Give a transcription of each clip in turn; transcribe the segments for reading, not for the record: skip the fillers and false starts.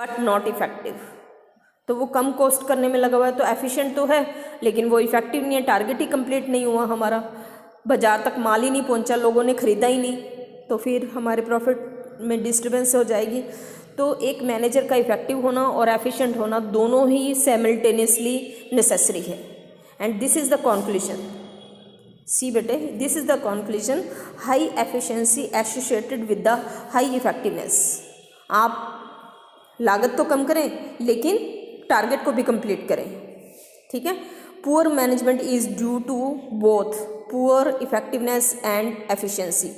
But not effective. तो वो कम cost करने में लगा हुआ है, तो एफिशिएंट तो है लेकिन वो इफेक्टिव नहीं है, टारगेट ही कंप्लीट नहीं हुआ हमारा, बाज़ार तक माल ही नहीं पहुंचा, लोगों ने ख़रीदा ही नहीं, तो फिर हमारे प्रॉफिट में डिस्टर्बेंस हो जाएगी। तो एक मैनेजर का इफेक्टिव होना और एफिशिएंट होना दोनों ही साइमल्टेनियसली नेसेसरी है। And this is the conclusion, see बेटे, this is the conclusion, high efficiency associated with the high effectiveness. आप लागत तो कम करें लेकिन टारगेट को भी कंप्लीट करें, ठीक है। Poor management is due to both poor effectiveness and efficiency.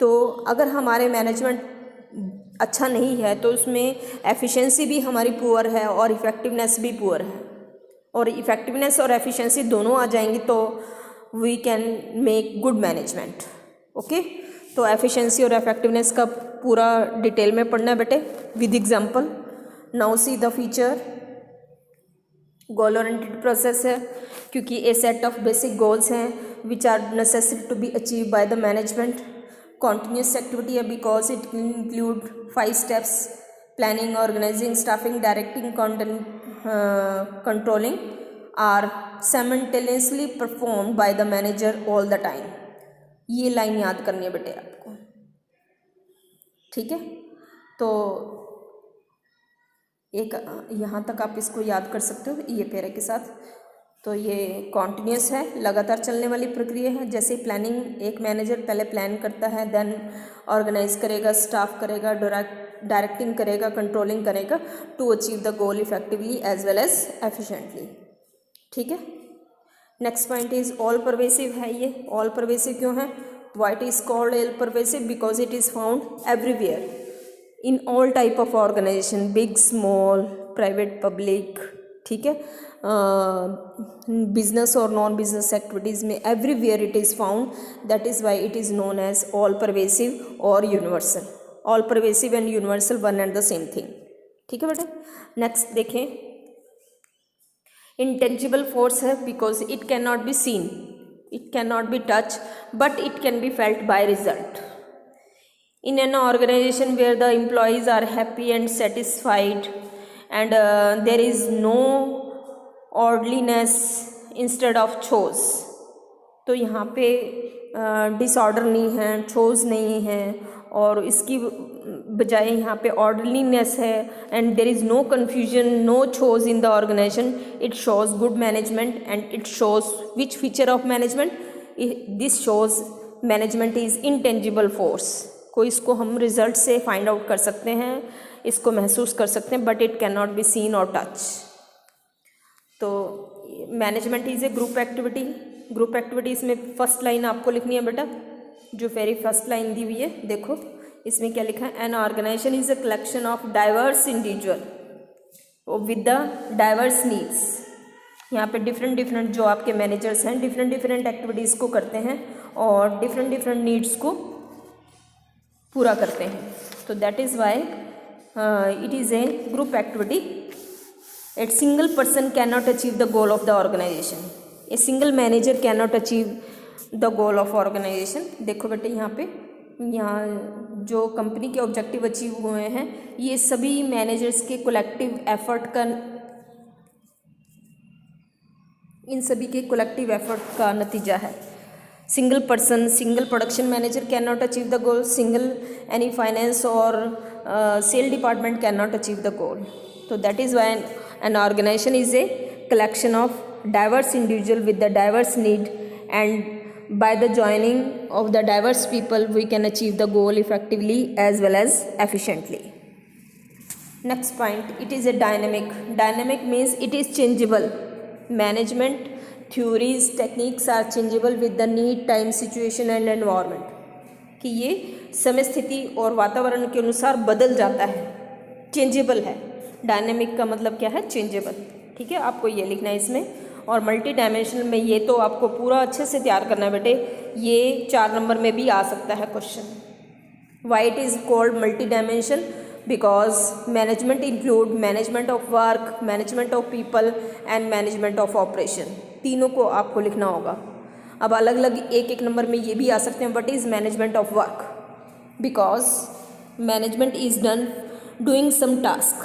तो अगर हमारे मैनेजमेंट अच्छा नहीं है तो उसमें एफिशिएंसी भी हमारी पुअर है और इफ़ेक्टिवनेस भी पुअर है, और इफ़ेक्टिवनेस और एफिशिएंसी दोनों आ जाएंगी तो we can make good management. Okay, तो एफिशिएंसी और इफेक्टिवनेस का पूरा डिटेल में पढ़ना है बेटे with example. Now see the feature, goal oriented process है क्योंकि a set of basic goals हैं which are necessary to be achieve by the management. Continuous activity है because it include 5 steps, planning, organising, staffing, directing, controlling are simultaneously performed by the manager all the time. ये line याद करनी है बेटे आपको, ठीक है। तो एक यहाँ तक आप इसको याद कर सकते हो ये पैरे के साथ। तो ये कॉन्टिन्यूस है, लगातार चलने वाली प्रक्रिया है। जैसे प्लानिंग, एक मैनेजर पहले प्लान करता है, देन ऑर्गेनाइज करेगा, स्टाफ करेगा, डायरेक्टिंग करेगा, कंट्रोलिंग करेगा to achieve the goal effectively as well as efficiently, ठीक है। Next point is all pervasive है। ये ऑल परवेसिव क्यों है? Why it is called all pervasive? Because it is found everywhere in all type of organisation, big, small, private, public, ठीक है, business और non business activities में everywhere it is found, that is why it is known as all pervasive और universal. All pervasive and universal one and the same thing, ठीक है बेटा। Next देखें, intangible force है because it can not be seen, it can not be touch, but it can be felt by result. In an organization where the employees are happy and satisfied and there is no orderliness instead of chores, तो यहाँ पे disorder नहीं है, chose नहीं है, और इसकी बजाय यहाँ पे ऑर्डरलीनेस है and there is no confusion, no chaos in the organisation. It shows good management and it shows which feature of management? This shows management is intangible force. कोई इसको हम रिजल्ट से फाइंड आउट कर सकते हैं, इसको महसूस कर सकते हैं, but it can not be scene और टच। तो management is a group activity. Group activity इसमें फर्स्ट लाइन आपको लिखनी है बेटा, जो वेरी फर्स्ट लाइन दी हुई है, देखो इसमें क्या लिखा है? An organisation is a collection of diverse individual with the diverse needs. यहाँ पे डिफरेंट डिफरेंट जो आपके मैनेजर्स हैं डिफरेंट डिफरेंट एक्टिविटीज़ को करते हैं और डिफरेंट डिफरेंट नीड्स को पूरा करते हैं। तो that is why it is a group activity. A single person can not achieve the goal of the organisation, a single manager can not achieve the goal of organisation. देखो बेटे यहाँ जो company के ऑब्जेक्टिव अचीव हुए हैं ये सभी managers के कलेक्टिव एफर्ट का, इन सभी के कलेक्टिव एफर्ट का नतीजा है। Single person, single production manager can not achieve the goal, single any finance और sale department can not achieve the goal. तो that is why an organisation is a collection of diverse individual with the diverse need and by the joining of the diverse people we can achieve the goal effectively as well as efficiently. Next point, it is a dynamic. Dynamic means it is changeable. Management theories, techniques are changeable with the need, time, situation and environment. कि ये समय, स्थिति और वातावरण के अनुसार बदल जाता है, चेंजेबल है। डायनेमिक का मतलब क्या है? चेंजेबल, ठीक है। आपको ये लिखना है इसमें। और मल्टी डायमेंशनल में ये तो आपको पूरा अच्छे से तैयार करना है बेटे, ये 4 नंबर में भी आ सकता है question. Y it is called multi dimension? Because management include management of work, management of people and management of operation. तीनों को आपको लिखना होगा। अब अलग अलग एक एक नंबर में ये भी आ सकते हैं। What is management of work? Because management is done doing some task.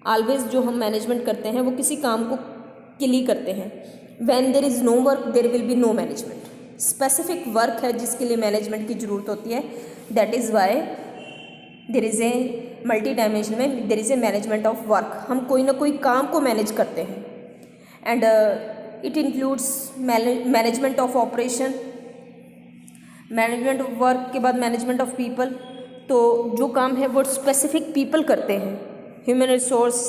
Always जो हम मैनेजमेंट करते हैं वो किसी काम को के लिए करते हैं। When there is no work there will be no management. Specific work है जिसके लिए मैनेजमेंट की ज़रूरत होती है, that is why there is a multi dimension में there is a management of work. हम कोई ना कोई काम को मैनेज करते हैं। And it includes management of operation, management of work के बाद मैनेजमेंट ऑफ पीपल। तो जो काम है वो स्पेसिफिक पीपल करते हैं। ह्यूमन रिसोर्स,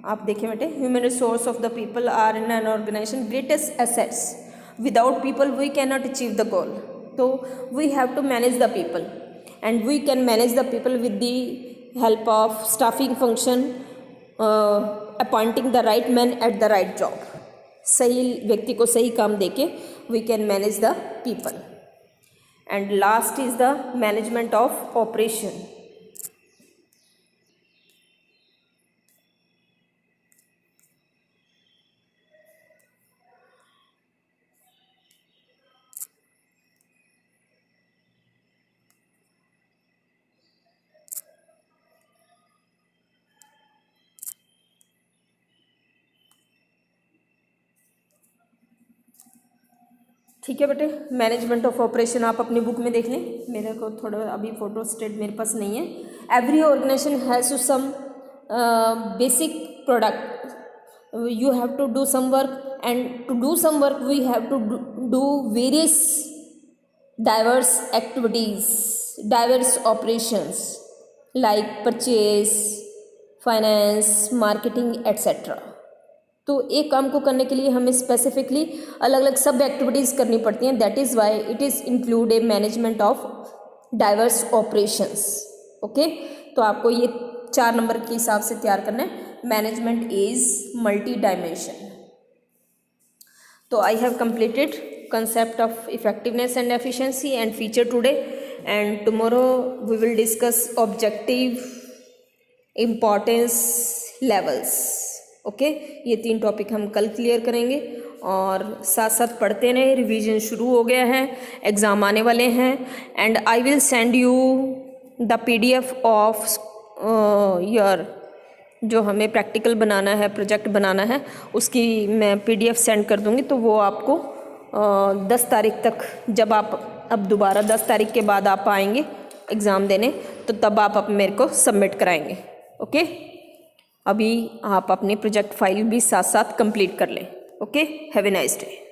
आप देखिए बेटे, human resource of the people are in an organisation greatest assets. Without people we can not achieve the goal. तो we have to manage the people and we can manage the people with the help of staffing function, appointing the right man at the right job. सही व्यक्ति को सही काम देके we can manage the people. And last is the management of operation. ठीक है बेटे, management of operation आप अपनी बुक में देख लें। मेरे को थोड़ा अभी फोटो स्टेट मेरे पास नहीं है। Every organisation has to some basic product. You have to do some work and to do some work we have to do various diverse activities, diverse operations like purchase, finance, marketing etc. तो एक काम को करने के लिए हमें specifically अलग अलग सब एक्टिविटीज़ करनी पड़ती हैं। That is why it is include A management of diverse operations. Okay, तो आपको ये 4 नंबर के हिसाब से तैयार करना है। Management is multi dimension. तो I have completed concept of effectiveness and efficiency and feature today, and tomorrow we will discuss objective, importance, levels. Okay, ये 3 टॉपिक हम कल क्लियर करेंगे और साथ साथ पढ़ते रहे। रिवीजन शुरू हो गया है, एग्ज़ाम आने वाले हैं। And I will send you the PDF of your जो हमें प्रैक्टिकल बनाना है, प्रोजेक्ट बनाना है, उसकी मैं PDF सेंड कर दूँगी। तो वो आपको 10 तारीख तक, जब आप अब दोबारा 10 तारीख के बाद आप आएंगे एग्ज़ाम देने, तो तब आप मेरे को सबमिट कराएंगे। ओके, अभी आप अपनी प्रोजेक्ट फाइल भी साथ साथ कंप्लीट कर लें। Okay, have a nice day.